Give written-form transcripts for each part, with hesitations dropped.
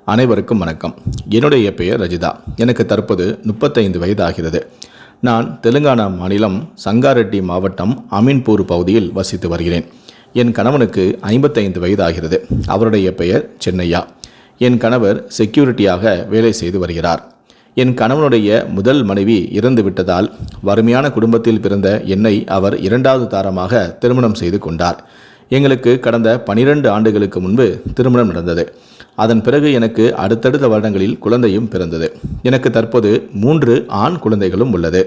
அனைவருக்கும் வணக்கம். என்னுடைய பெயர் ரஜிதா. எனக்கு தற்போது 35 வயது ஆகிறது. நான் தெலுங்கானா மாநிலம் சங்காரெட்டி மாவட்டம் அமீன்பூர் பகுதியில் வசித்து வருகிறேன். என் கணவனுக்கு 55 வயது ஆகிறது. அவருடைய பெயர் சென்னையா. என் கணவர் செக்யூரிட்டியாக வேலை செய்து வருகிறார். என் கணவனுடைய முதல் மனைவி இறந்து விட்டதால் வறுமையான குடும்பத்தில் பிறந்த என்னை அவர் இரண்டாவது தாரமாக திருமணம் செய்து கொண்டார். எங்களுக்கு கடந்த 12 ஆண்டுகளுக்கு முன்பு திருமணம் நடந்தது. அதன் பிறகு எனக்கு அடுத்தடுத்த வருடங்களில் குழந்தையும் பிறந்தது. எனக்கு தற்போது 3 ஆண் குழந்தைகளும் உள்ளது.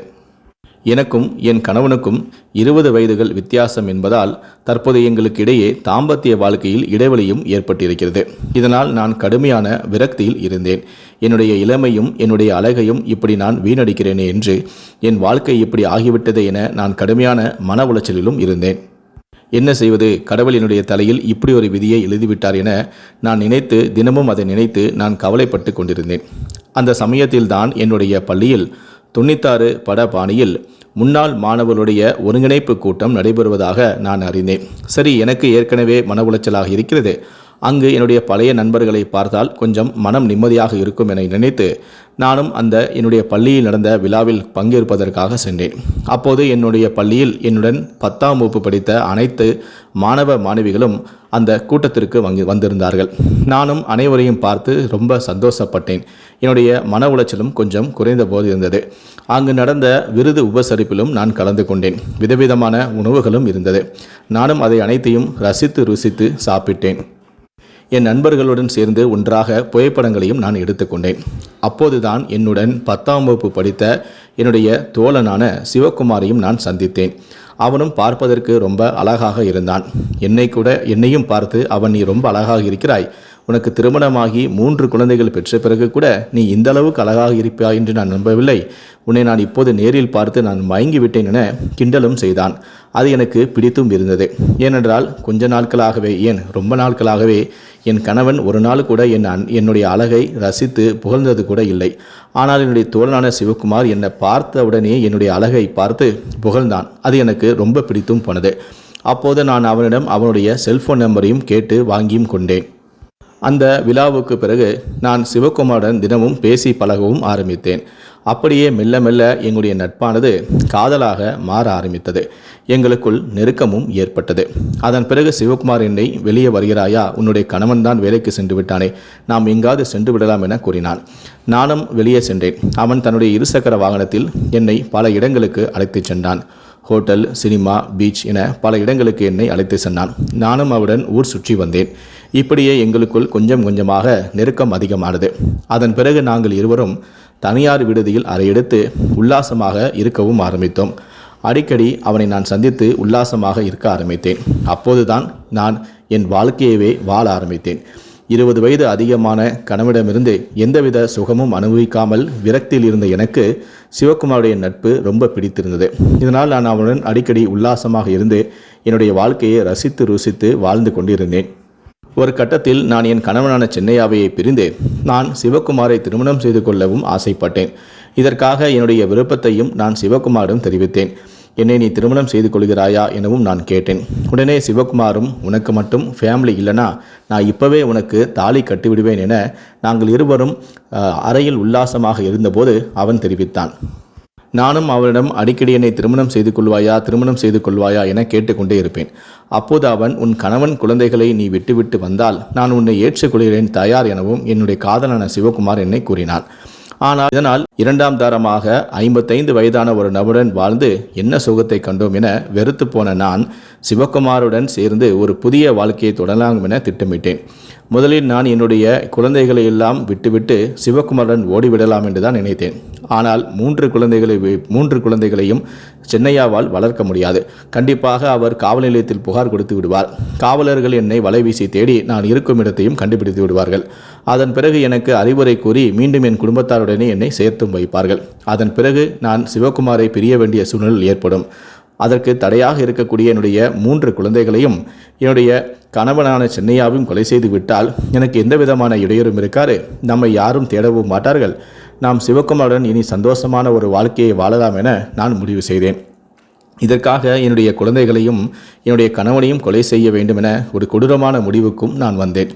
எனக்கும் என் கணவனுக்கும் 20 வயதுகள் வித்தியாசம் என்பதால் தற்போது எங்களுக்கு இடையே தாம்பத்திய வாழ்க்கையில் இடைவெளியும் ஏற்பட்டிருக்கிறது. இதனால் நான் கடுமையான விரக்தியில் இருந்தேன். என்னுடைய இளமையும் என்னுடைய அழகையும் இப்படி நான் வீணடிக்கிறேனே என்று, என் வாழ்க்கை இப்படி ஆகிவிட்டதே என நான் கடுமையான மன உளைச்சலிலும் இருந்தேன். என்ன செய்வது, கடவுள் என்னுடைய தலையில் இப்படி ஒரு விதியை எழுதிவிட்டார் என நான் நினைத்து தினமும் அதை நினைத்து நான் கவலைப்பட்டு கொண்டிருந்தேன். அந்த சமயத்தில்தான் என்னுடைய பள்ளியில் 96 பட பாணியில் முன்னாள் மாணவர்களுடைய ஒருங்கிணைப்பு கூட்டம் நடைபெறுவதாக நான் அறிந்தேன். சரி, எனக்கு ஏற்கனவே மன உளைச்சலாக இருக்கிறது. அங்கு என்னுடைய பழைய நண்பர்களை பார்த்தால் கொஞ்சம் மனம் நிம்மதியாக இருக்கும் என நினைத்து நானும் என்னுடைய பள்ளியில் நடந்த விழாவில் பங்கேற்பதற்காக சென்றேன். அப்போது என்னுடைய பள்ளியில் என்னுடன் 10ஆம் வகுப்பு படித்த அனைத்து மாணவ மாணவிகளும் அந்த கூட்டத்திற்கு வந்திருந்தார்கள். நானும் அனைவரையும் பார்த்து ரொம்ப சந்தோஷப்பட்டேன். என்னுடைய மன உளைச்சலும் கொஞ்சம் குறைந்த போது இருந்தது. அங்கு நடந்த விருது உபசரிப்பிலும் நான் கலந்து கொண்டேன். விதவிதமான உணவுகளும் இருந்தது. நானும் அதை அனைத்தையும் ரசித்து ருசித்து சாப்பிட்டேன். என் நண்பர்களுடன் சேர்ந்து ஒன்றாக புகைப்படங்களையும் நான் எடுத்துக்கொண்டேன். அப்போதுதான் என்னுடன் 10ஆம் வகுப்பு படித்த என்னுடைய தோழனான சிவகுமாரையும் நான் சந்தித்தேன். அவனும் பார்ப்பதற்கு ரொம்ப அழகாக இருந்தான். என்னையும் பார்த்து, அவன் நீ ரொம்ப அழகாக இருக்கிறாய், உனக்கு திருமணமாகி 3 குழந்தைகள் பெற்ற பிறகு கூட நீ இந்த அளவுக்கு அழகாக இருப்பாய் என்று நான் நம்பவில்லை. உன்னை நான் இப்போது நேரில் பார்த்து நான் மயங்கி விட்டேன் என கிண்டலும் செய்தான். அது எனக்கு பிடித்தும் இருந்தது. ஏனென்றால் ரொம்ப நாட்களாகவே என் கணவன் ஒரு நாள் கூட என்னுடைய அழகை ரசித்து புகழ்ந்தது கூட இல்லை. ஆனால் என்னுடைய தோழனான சிவகுமார் என்னை பார்த்த உடனே என்னுடைய அழகை பார்த்து புகழ்ந்தான். அது எனக்கு ரொம்ப பிடித்தும் போனது. அப்போது நான் அவனிடம் அவனுடைய செல்போன் நம்பரையும் கேட்டு வாங்கியும் கொண்டேன். அந்த விழாவுக்கு பிறகு நான் சிவகுமாருடன் தினமும் பேசி பழகவும் ஆரம்பித்தேன். அப்படியே மெல்ல மெல்ல எங்களுடைய நட்பானது காதலாக மாற ஆரம்பித்தது. எங்களுக்குள் நெருக்கமும் ஏற்பட்டது. அதன் பிறகு சிவகுமார் என்னை, வெளியே வருகிறாயா, உன்னுடைய கணவன் தான் வேலைக்கு சென்று விட்டானே, நாம் எங்காவது சென்று விடலாம் என கூறினான். நானும் வெளியே சென்றேன். அவன் தன்னுடைய இருசக்கர வாகனத்தில் என்னை பல இடங்களுக்கு அழைத்து சென்றான். ஹோட்டல், சினிமா, பீச் என பல இடங்களுக்கு என்னை அழைத்து சென்றான். நானும் அவருடன் ஊர் சுற்றி வந்தேன். இப்படியே எங்களுக்குள் கொஞ்சம் கொஞ்சமாக நெருக்கம் அதிகமானது. அதன் பிறகு நாங்கள் இருவரும் தனியார் விடுதியில் அறையெடுத்து உல்லாசமாக இருக்கவும் ஆரம்பித்தோம். அடிக்கடி அவனை நான் சந்தித்து உல்லாசமாக இருக்க ஆரம்பித்தேன். அப்போதுதான் நான் என் வாழ்க்கையவே வாழ ஆரம்பித்தேன். 20 வயது அதிகமான கணவனிடமிருந்து எந்தவித சுகமும் அனுபவிக்காமல் விரக்தியில் இருந்த எனக்கு சிவகுமாருடைய நட்பு ரொம்ப பிடித்திருந்தது. இதனால் நான் அவனுடன் அடிக்கடி உல்லாசமாக இருந்து என்னுடைய வாழ்க்கையை ரசித்து ருசித்து வாழ்ந்து கொண்டிருந்தேன். ஒரு கட்டத்தில் நான் என் கணவனான சென்னையாவையை பிரிந்து நான் சிவகுமாரை திருமணம் செய்து கொள்ளவும் ஆசைப்பட்டேன். இதற்காக என்னுடைய விருப்பத்தையும் நான் சிவகுமாரிடம் தெரிவித்தேன். என்னை நீ திருமணம் செய்து கொள்கிறாயா எனவும் நான் கேட்டேன். உடனே சிவகுமாரும், உனக்கு மட்டும் ஃபேமிலி இல்லைனா நான் இப்போவே உனக்கு தாலி கட்டிவிடுவேன் என நாங்கள் இருவரும் அறையில் உல்லாசமாக இருந்தபோது அவன் தெரிவித்தான். நானும் அவனிடம் அடிக்கடி என்னை திருமணம் செய்து கொள்வாயா என கேட்டுக்கொண்டே இருப்பேன். அப்போது அவன், உன் கணவன் குழந்தைகளை நீ விட்டுவிட்டு வந்தால் நான் உன்னை ஏற்றுக்கொள்கிறேன், தயார் எனவும் என்னுடைய காதலான சிவகுமார் என்னை கூறினான். ஆனால் இதனால் 2ஆம் தாரமாக 55 வயதான ஒரு நபருடன் வாழ்ந்து என்ன சுகத்தை கண்டோம் என வெறுத்து போன நான் சிவகுமாருடன் சேர்ந்து ஒரு புதிய வாழ்க்கையை தொடரலாம் என திட்டமிட்டேன். முதலில் நான் என்னுடைய குழந்தைகளை எல்லாம் விட்டுவிட்டு சிவகுமாருடன் ஓடிவிடலாம் என்று தான் நினைத்தேன். ஆனால் 3 குழந்தைகளையும் சென்னையாவால் வளர்க்க முடியாது. கண்டிப்பாக அவர் காவல் நிலையத்தில் புகார் கொடுத்து விடுவார். காவலர்கள் என்னை வலைவீசி தேடி நான் இருக்கும் இடத்தையும் கண்டுபிடித்து விடுவார்கள். அதன் பிறகு எனக்கு அறிவுரை கூறி மீண்டும் என் குடும்பத்தாருடனே என்னை சேர்த்தும் வைப்பார்கள். அதன் பிறகு நான் சிவகுமாரை பிரிய வேண்டிய சூழ்நிலை ஏற்படும். அதற்கு தடையாக இருக்கக்கூடிய என்னுடைய 3 குழந்தைகளையும் என்னுடைய கணவனான சென்னையாவையும் கொலை செய்து விட்டால் எனக்கு எந்த விதமான இடையூறும் இருக்காது. நம்மை யாரும் தேடவும் மாட்டார்கள். நாம் சிவகுமாருடன் இனி சந்தோஷமான ஒரு வாழ்க்கையை வாழலாம் என நான் முடிவு செய்தேன். இதற்காக என்னுடைய குழந்தைகளையும் என்னுடைய கணவனையும் கொலை செய்ய வேண்டும் என ஒரு கொடூரமான முடிவுக்கும் நான் வந்தேன்.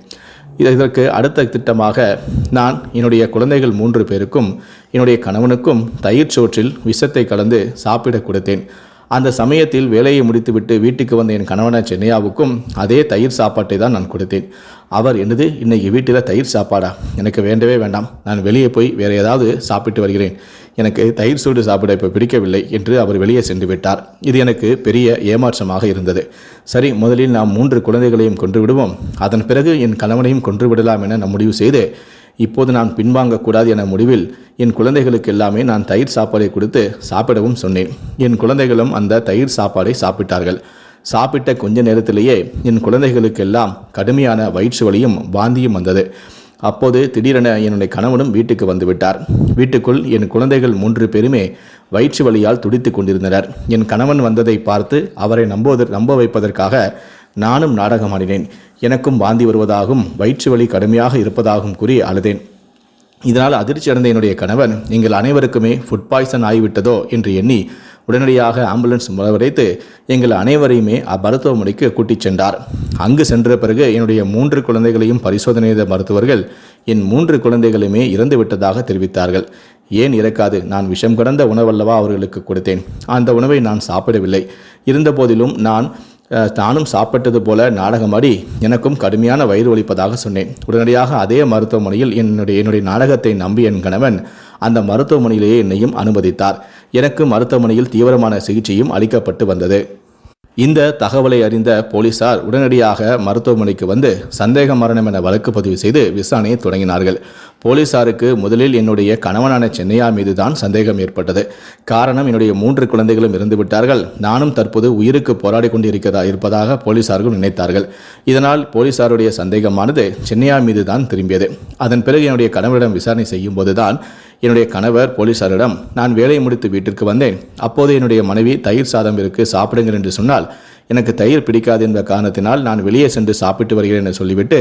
இதற்கு அடுத்த திட்டமாக நான் என்னுடைய குழந்தைகள் 3 பேருக்கும் என்னுடைய கணவனுக்கும் தயிர் சோற்றில் விஷத்தை கலந்து சாப்பிட கொடுத்தேன். அந்த சமயத்தில் வேலையை முடித்துவிட்டு வீட்டுக்கு வந்த என் கணவன சென்னையாவுக்கும் அதே தயிர் சாப்பாட்டை தான் நான் கொடுத்தேன். அவர் என்னது இன்னைக்கு வீட்டில் தயிர் சாப்பாடா, எனக்கு வேண்டவே வேண்டாம், நான் வெளியே போய் வேறு ஏதாவது சாப்பிட்டு வருகிறேன், எனக்கு தயிர் சூடு சாப்பிட இப்போ பிடிக்கவில்லை என்று அவர் வெளியே சென்று விட்டார். இது எனக்கு பெரிய ஏமாற்றமாக இருந்தது. சரி, முதலில் நாம் 3 குழந்தைகளையும் கொன்று விடுவோம், அதன் பிறகு என் கணவனையும் கொன்று விடலாம் என நான் முடிவு செய்து இப்போது நான் பின்வாங்கக்கூடாது என முடிவில் என் குழந்தைகளுக்கு எல்லாமே நான் தயிர் சாப்பாடை கொடுத்து சாப்பிடவும் சொன்னேன். என் குழந்தைகளும் அந்த தயிர் சாப்பாடை சாப்பிட்டார்கள். சாப்பிட்ட கொஞ்ச நேரத்திலேயே என் குழந்தைகளுக்கெல்லாம் கடுமையான வயிற்று வலியும் வாந்தியும் வந்தது. அப்போது திடீரென என்னுடைய கணவனும் வீட்டுக்கு வந்துவிட்டார். வீட்டுக்குள் என் குழந்தைகள் 3 பேருமே வயிற்று வலியால் துடித்து கொண்டிருந்தனர். என் கணவன் வந்ததை பார்த்து அவரை நம்ப வைப்பதற்காக நானும் நாடகமாடினேன். எனக்கும் வாந்தி வருவதாகவும் வயிற்று வலி கடுமையாக இருப்பதாகவும் கூறி அழுதேன். இதனால் அதிர்ச்சி அடைந்த என்னுடைய கணவன் எங்கள் அனைவருக்குமே ஃபுட் பாய்சன் ஆகிவிட்டதோ என்று எண்ணி உடனடியாக ஆம்புலன்ஸ் வரவழைத்து எங்கள் அனைவரையுமே மருத்துவமனைக்கு கூட்டிச் சென்றார். அங்கு சென்ற பிறகு என்னுடைய 3 குழந்தைகளையும் பரிசோதனை செய்த மருத்துவர்கள் என் 3 குழந்தைகளுமே இறந்து விட்டதாக தெரிவித்தார்கள். ஏன் இறக்காது, நான் விஷம் கடந்த உணவல்லவா அவர்களுக்கு கொடுத்தேன், அந்த உணவை நான் சாப்பிடவில்லை. இருந்தபோதிலும் நானும் சாப்பிட்டது போல நாடகமாடி எனக்கும் கடுமையான வயிறு வலிப்பதாக சொன்னேன். உடனடியாக அதே மருத்துவமனையில் என்னுடைய நாடகத்தை நம்பி என் கணவன் அந்த மருத்துவமனையிலேயே என்னையும் அனுமதித்தார். எனக்கு மருத்துவமனையில் தீவிரமான சிகிச்சையும் அளிக்கப்பட்டு வந்தது. இந்த தகவலை அறிந்த போலீசார் உடனடியாக மருத்துவமனைக்கு வந்து சந்தேக மரணம் என வழக்கு பதிவு செய்து விசாரணையை தொடங்கினார்கள். போலீசாருக்கு முதலில் என்னுடைய கணவனான சென்னையா மீது தான் சந்தேகம் ஏற்பட்டது. காரணம், என்னுடைய 3 குழந்தைகளும் இறந்து விட்டார்கள், நானும் தற்போது உயிருக்கு போராடி கொண்டு இருப்பதாக போலீசார்கள் நினைத்தார்கள். இதனால் போலீசாருடைய சந்தேகமானது சென்னையா மீது தான் திரும்பியது. அதன் பிறகு என்னுடைய கணவரிடம் விசாரணை செய்யும் போதுதான் என்னுடைய கணவர் போலீசாரிடம் நான் வேலையை முடித்து வீட்டிற்கு வந்தேன், அப்போது என்னுடைய மனைவி தயிர் சாதம் இருக்கு சாப்பிடுங்கள் என்று சொன்னால் எனக்கு தயிர் பிடிக்காது என்ற காரணத்தினால் நான் வெளியே சென்று சாப்பிட்டு வருகிறேன் என்று சொல்லிவிட்டு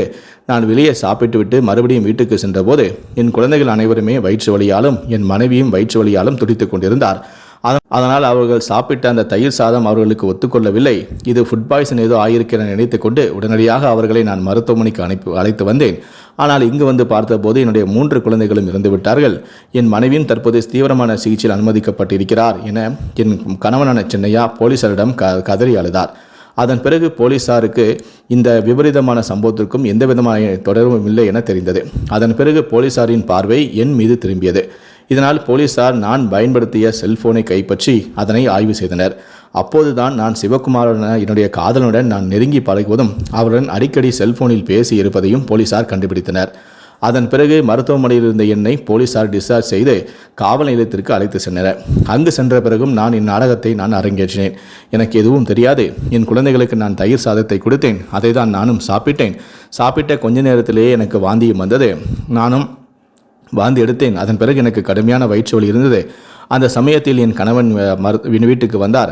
நான் வெளியே சாப்பிட்டு விட்டு மறுபடியும் வீட்டுக்கு சென்றபோது என் குழந்தைகள் அனைவருமே வயிற்று வலியாலும் என் மனைவியும் வயிற்று வலியாலும் துடித்து கொண்டிருந்தார். அதனால் அவர்கள் சாப்பிட்ட அந்த தயிர் சாதம் அவர்களுக்கு ஒத்துக்கொள்ளவில்லை. இது ஃபுட் பாய்சன் ஏதோ ஆகியிருக்க நினைத்து கொண்டு உடனடியாக அவர்களை நான் மருத்துவமனைக்கு அழைத்து வந்தேன். ஆனால் இங்கு வந்து பார்த்தபோது என்னுடைய 3 குழந்தைகளும் இறந்து விட்டார்கள். என் மனைவியும் தற்போது தீவிரமான சிகிச்சையில் அனுமதிக்கப்பட்டிருக்கிறார் என என் கணவனான சென்னையா போலீசாரிடம் கதறி அழுதார். அதன் பிறகு போலீசாருக்கு இந்த விபரீதமான சம்பவத்திற்கும் எந்த விதமான தொடர்பும் இல்லை என தெரிந்தது. அதன் பிறகு போலீசாரின் பார்வை என் மீது திரும்பியது. இதனால் போலீசார் நான் பயன்படுத்திய செல்போனை கைப்பற்றி அதனை ஆய்வு செய்தனர். அப்போதுதான் நான் சிவகுமாரன என்னுடைய காதலனுடன் நான் நெருங்கி பழகுவதும் அவருடன் அடிக்கடி செல்போனில் பேசி இருப்பதையும் போலீசார் கண்டுபிடித்தனர். அதன் பிறகு மருத்துவமனையில் இருந்த என்னை போலீசார் டிஸ்சார்ஜ் செய்து காவல் நிலையத்திற்கு அழைத்து சென்றனர். அங்கு சென்ற பிறகும் நான் என் நாடகத்தை நான் அரங்கேற்றினேன். எனக்கு எதுவும் தெரியாது. என் குழந்தைகளுக்கு நான் தயிர் சாதத்தை கொடுத்தேன், அதை தான் நானும் சாப்பிட்டேன். சாப்பிட்ட கொஞ்ச நேரத்திலேயே எனக்கு வாந்தியும் வந்தது. நானும் வாந்தி எடுத்தேன். அதன் பிறகு எனக்கு கடுமையான வயிற்று வலி இருந்தது. அந்த சமயத்தில் என் கணவன் வீட்டுக்கு வந்தார்.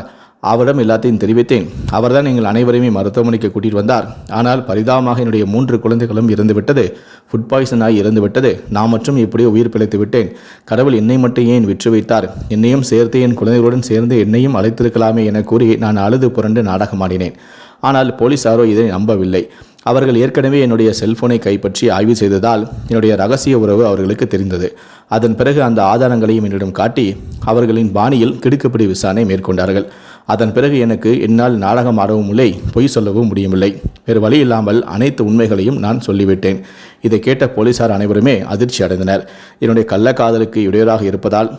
அவரிடம் எல்லாத்தையும் தெரிவித்தேன். அவர்தான் எங்கள் அனைவரையுமே மருத்துவமனைக்கு கூட்டிட்டு வந்தார். ஆனால் பரிதாபமாக என்னுடைய 3 குழந்தைகளும் இறந்துவிட்டது, ஃபுட் பாய்சன் ஆகி இறந்துவிட்டது. நான் மட்டும் எப்படியோ உயிர் பிழைத்து விட்டேன். கடவுள் என்னை மட்டும் ஏன் விற்று வைத்தார், என்னையும் சேர்த்து என் குழந்தைகளுடன் சேர்ந்து என்னையும் அழைத்திருக்கலாமே என கூறி நான் அழுது புரண்டு நாடகமாடினேன். ஆனால் போலீசாரோ இதை நம்பவில்லை. அவர்கள் ஏற்கனவே என்னுடைய செல்போனை கைப்பற்றி ஆய்வு செய்ததால் என்னுடைய ரகசிய உறவு அவர்களுக்கு தெரிந்தது. அதன் பிறகு அந்த ஆதாரங்களையும் என்னிடம் காட்டி அவர்களின் பாணியில் கிடுக்குப்பிடி விசாரணை மேற்கொண்டார்கள். அதன் பிறகு எனக்கு என்னால் நாடகம் ஆடவும் இல்லை, பொய் சொல்லவும் முடியவில்லை. வேறு வழி இல்லாமல் அனைத்து உண்மைகளையும் நான் சொல்லிவிட்டேன். இதை கேட்ட போலீசார் அனைவருமே அதிர்ச்சி அடைந்தனர். என்னுடைய கள்ளக்காதலுக்கு இடையூறாக இருப்பதால்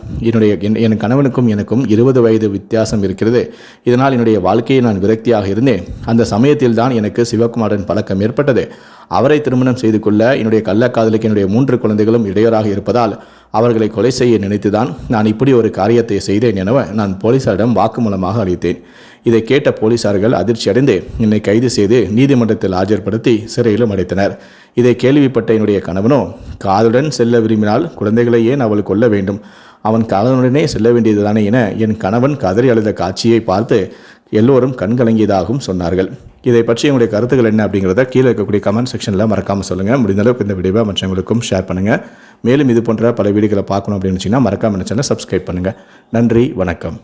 என் கணவனுக்கும் எனக்கும் 20 வயது வித்தியாசம் இருக்கிறது. இதனால் என்னுடைய வாழ்க்கையை நான் விரக்தியாக இருந்தேன். அந்த சமயத்தில் தான் எனக்கு சிவகுமாரன் பழக்கம் ஏற்பட்டது. அவரை திருமணம் செய்து கொள்ள என்னுடைய கள்ளக்காதலுக்கு என்னுடைய 3 குழந்தைகளும் இடையூறாக இருப்பதால் அவர்களை கொலை செய்ய நினைத்துதான் நான் இப்படி ஒரு காரியத்தை செய்தேன் என நான் போலீசாரிடம் வாக்குமூலமாக அளித்தேன். இதை கேட்ட போலீசார்கள் அதிர்ச்சி அடைந்து என்னை கைது செய்து நீதிமன்றத்தில் ஆஜர்படுத்தி சிறையிலும் அடைத்தனர். இதை கேள்விப்பட்ட என்னுடைய கணவனோ, காதலுடன் செல்ல விரும்பினால் குழந்தைகளை ஏன் அவள் கொல்ல வேண்டும், அவன் காதலுடனே செல்ல வேண்டியதுதானே என என் கணவன் கதறி அழுத காட்சியை பார்த்து எல்லோரும் கண்கலங்கியதாகவும் சொன்னார்கள். இதை பற்றி உங்களுடைய கருத்துக்கள் என்ன அப்படிங்கிறத கீழே இருக்கக்கூடிய கமெண்ட் செக்ஷனில் மறக்காமல் சொல்லுங்கள். முடிந்தளவுக்கு இந்த வீடியோவை மற்றவங்களுக்கும் ஷேர் பண்ணுங்கள். மேலும் இது போன்ற பல வீடியோக்களை பார்க்கணும் அப்படின்னு நினச்சிங்கன்னா மறக்காமல் சேனலை சப்ஸ்கிரைப் பண்ணுங்கள். நன்றி, வணக்கம்.